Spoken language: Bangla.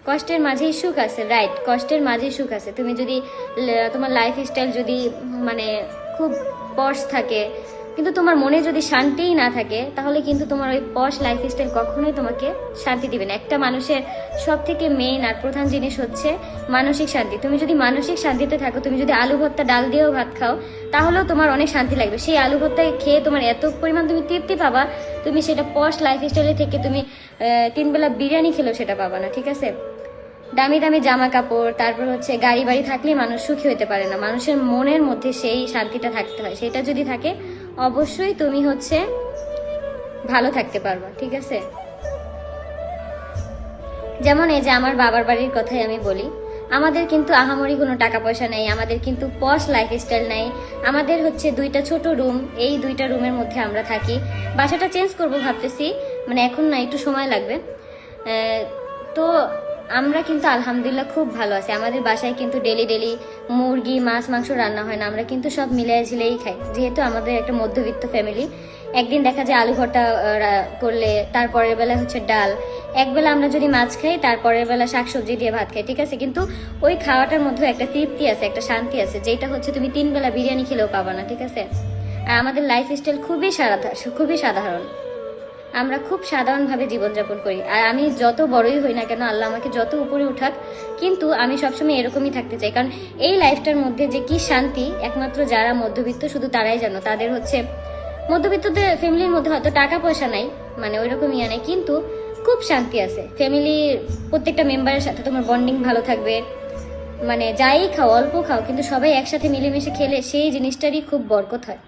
কষ্টের মাঝেই সুখ আছে, রাইট, কষ্টের মাঝেই সুখ আছে। তুমি যদি তোমার লাইফ স্টাইল যদি মানে খুব পশ থাকে, কিন্তু তোমার মনে যদি শান্তিই না থাকে, তাহলে কিন্তু তোমার ওই পশ লাইফ স্টাইল কখনোই তোমাকে শান্তি দিবে না। একটা মানুষের সব থেকে মেইন আর প্রধান জিনিস হচ্ছে মানসিক শান্তি। তুমি যদি মানসিক শান্তিতে থাকো, তুমি যদি আলু ভর্তা ডাল দিয়েও ভাত খাও, তাহলেও তোমার অনেক শান্তি লাগবে। সেই আলু ভর্তা খেয়ে তোমার এত পরিমাণ তুমি তৃপ্তি পাবা, তুমি সেটা পশ লাইফ স্টাইলে থেকে তুমি 3 বেলা বিরিয়ানি খেলেও সেটা পাবা না, ঠিক আছে? দামি দামি জামা কাপড়, তারপর হচ্ছে গাড়ি বাড়ি থাকলে মানুষ সুখী হতে পারে না। মানুষের মনের মধ্যে সেই শান্তিটা থাকতে হয়। সেটা যদি থাকে, অবশ্যই তুমি হচ্ছে ভালো থাকতে পারবা, ঠিক আছে? যেমন এই যে আমার বাবার বাড়ির কথাই আমি বলি, আমাদের কিন্তু আহামরি কোনো টাকা পয়সা নেই, আমাদের কিন্তু পশ লাইফ স্টাইল নেই। আমাদের হচ্ছে 2টা ছোট রুম, এই 2টা রুমের মধ্যে আমরা থাকি। বাসাটা চেঞ্জ করব ভাবতেছি, মানে এখন না, একটু সময় লাগবে। তো আমরা কিন্তু আলহামদুলিল্লাহ খুব ভালো আছি। আমাদের বাসায় কিন্তু ডেলি ডেলি মুরগি মাছ মাংস রান্না হয় না, আমরা কিন্তু সব মিলিয়ে ঝিলেই খাই, যেহেতু আমাদের একটা মধ্যবিত্ত ফ্যামিলি। একদিন দেখা যায় আলু ভর্তা করলে, তারপরের বেলা হচ্ছে ডাল, একবেলা আমরা যদি মাছ খাই, তারপরের বেলা শাকসবজি দিয়ে ভাত খাই, ঠিক আছে? কিন্তু ওই খাওয়াটার মধ্যে একটা তৃপ্তি আছে, একটা শান্তি আছে, যেটা হচ্ছে তুমি 3 বেলা বিরিয়ানি খেলেও পাবা না, ঠিক আছে? আর আমাদের লাইফ স্টাইল খুবই সাধারণ। আমরা খুব সাধারণভাবে জীবনযাপন করি। আর আমি যত বড়ই হই না কেন, আল্লাহ আমাকে যত উপরে উঠাক, কিন্তু আমি সবসময় এরকমই থাকতে চাই। কারণ এই লাইফটার মধ্যে যে কি শান্তি, একমাত্র যারা মধ্যবিত্ত শুধু তারাই জানো। তাদের হচ্ছে মধ্যবিত্তদের ফ্যামিলির মধ্যে হয়তো টাকা পয়সা নাই, মানে ওইরকম ইয়ে নেই, কিন্তু খুব শান্তি আছে। ফ্যামিলির প্রত্যেকটা মেম্বারের সাথে তোমার বন্ডিং ভালো থাকবে, মানে যাই খাও, অল্প খাও, কিন্তু সবাই একসাথে মিলেমিশে খেলে সেই জিনিসটারই খুব বরকত হয়।